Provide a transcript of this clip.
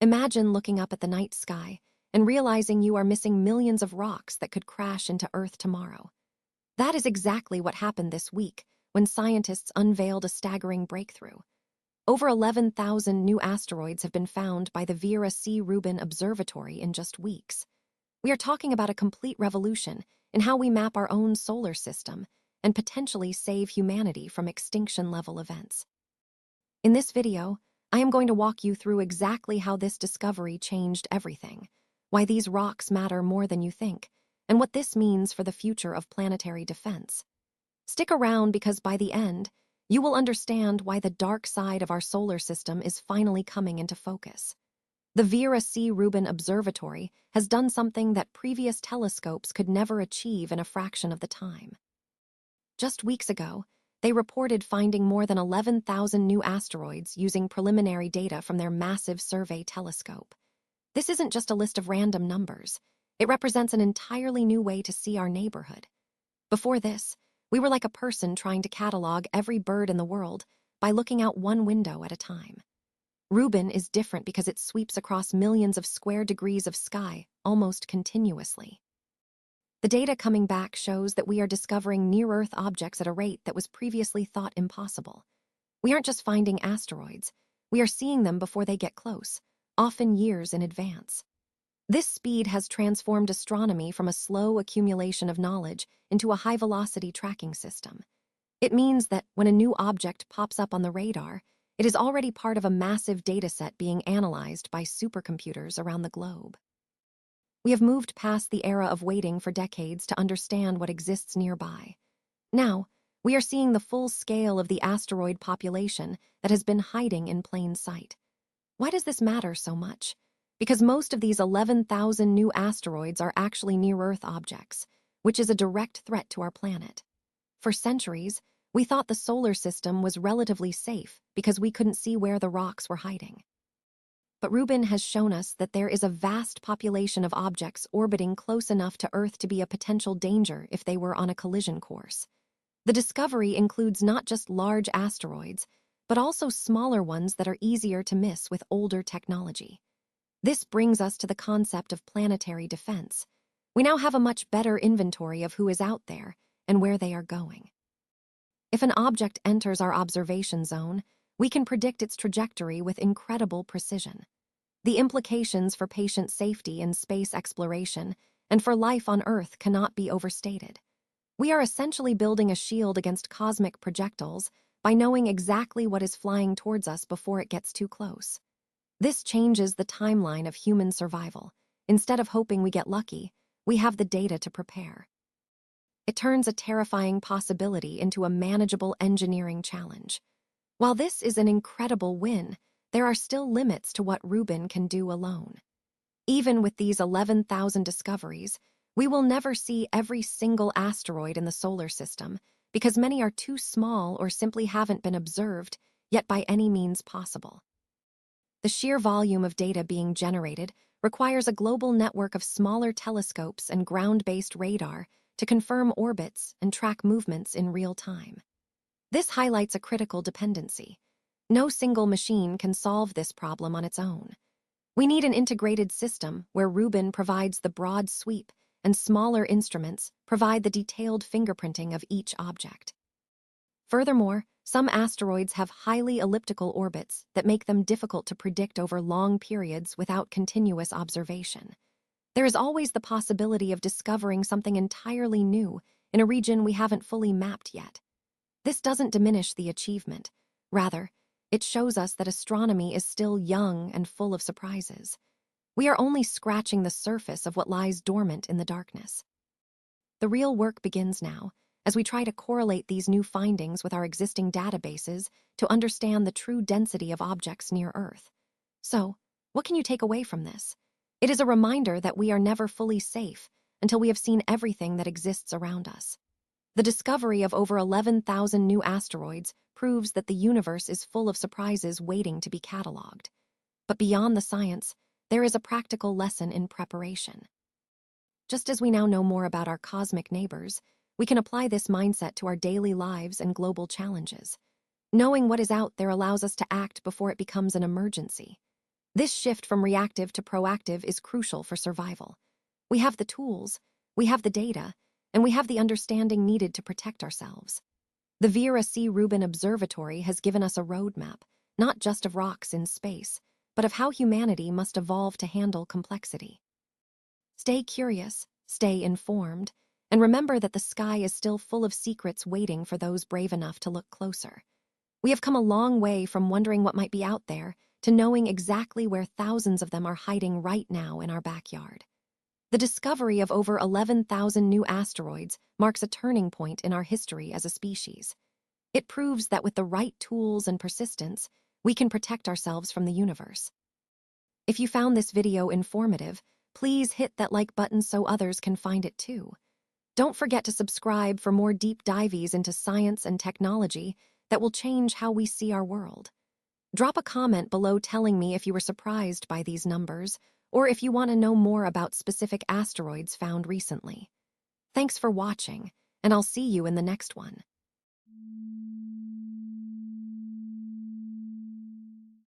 Imagine looking up at the night sky and realizing you are missing millions of rocks that could crash into Earth tomorrow. That is exactly what happened this week when scientists unveiled a staggering breakthrough. Over 11,000 new asteroids have been found by the Vera C. Rubin Observatory in just weeks. We are talking about a complete revolution in how we map our own solar system and potentially save humanity from extinction-level events. In this video, I am going to walk you through exactly how this discovery changed everything, why these rocks matter more than you think, and what this means for the future of planetary defense. Stick around because by the end, you will understand why the dark side of our solar system is finally coming into focus. The Vera C. Rubin Observatory has done something that previous telescopes could never achieve in a fraction of the time. Just weeks ago, they reported finding more than 11,000 new asteroids using preliminary data from their massive survey telescope. This isn't just a list of random numbers. It represents an entirely new way to see our neighborhood. Before this, we were like a person trying to catalog every bird in the world by looking out one window at a time. Rubin is different because it sweeps across millions of square degrees of sky almost continuously. The data coming back shows that we are discovering near-Earth objects at a rate that was previously thought impossible. We aren't just finding asteroids, we are seeing them before they get close, often years in advance. This speed has transformed astronomy from a slow accumulation of knowledge into a high-velocity tracking system. It means that when a new object pops up on the radar, it is already part of a massive dataset being analyzed by supercomputers around the globe. We have moved past the era of waiting for decades to understand what exists nearby. Now, we are seeing the full scale of the asteroid population that has been hiding in plain sight. Why does this matter so much? Because most of these 11,000 new asteroids are actually near-Earth objects, which is a direct threat to our planet. For centuries, we thought the solar system was relatively safe because we couldn't see where the rocks were hiding. But Rubin has shown us that there is a vast population of objects orbiting close enough to Earth to be a potential danger if they were on a collision course. The discovery includes not just large asteroids, but also smaller ones that are easier to miss with older technology. This brings us to the concept of planetary defense. We now have a much better inventory of who is out there and where they are going. If an object enters our observation zone, we can predict its trajectory with incredible precision. The implications for patient safety in space exploration and for life on Earth cannot be overstated. We are essentially building a shield against cosmic projectiles by knowing exactly what is flying towards us before it gets too close. This changes the timeline of human survival. Instead of hoping we get lucky, we have the data to prepare. It turns a terrifying possibility into a manageable engineering challenge. While this is an incredible win, there are still limits to what Rubin can do alone. Even with these 11,000 discoveries, we will never see every single asteroid in the solar system because many are too small or simply haven't been observed yet by any means possible. The sheer volume of data being generated requires a global network of smaller telescopes and ground-based radar to confirm orbits and track movements in real time. This highlights a critical dependency. No single machine can solve this problem on its own. We need an integrated system where Rubin provides the broad sweep and smaller instruments provide the detailed fingerprinting of each object. Furthermore, some asteroids have highly elliptical orbits that make them difficult to predict over long periods without continuous observation. There is always the possibility of discovering something entirely new in a region we haven't fully mapped yet. This doesn't diminish the achievement. Rather, it shows us that astronomy is still young and full of surprises. We are only scratching the surface of what lies dormant in the darkness. The real work begins now, as we try to correlate these new findings with our existing databases to understand the true density of objects near Earth. So, what can you take away from this? It is a reminder that we are never fully safe until we have seen everything that exists around us. The discovery of over 11,000 new asteroids proves that the universe is full of surprises waiting to be cataloged. But beyond the science, there is a practical lesson in preparation. Just as we now know more about our cosmic neighbors, we can apply this mindset to our daily lives and global challenges. Knowing what is out there allows us to act before it becomes an emergency. This shift from reactive to proactive is crucial for survival. We have the tools, we have the data, and we have the understanding needed to protect ourselves. The Vera C. Rubin Observatory has given us a roadmap, not just of rocks in space, but of how humanity must evolve to handle complexity. Stay curious, stay informed, and remember that the sky is still full of secrets waiting for those brave enough to look closer. We have come a long way from wondering what might be out there to knowing exactly where thousands of them are hiding right now in our backyard. The discovery of over 11,000 new asteroids marks a turning point in our history as a species. It proves that with the right tools and persistence, we can protect ourselves from the universe. If you found this video informative, please hit that like button so others can find it too. Don't forget to subscribe for more deep dives into science and technology that will change how we see our world. Drop a comment below telling me if you were surprised by these numbers or if you want to know more about specific asteroids found recently. Thanks for watching, and I'll see you in the next one.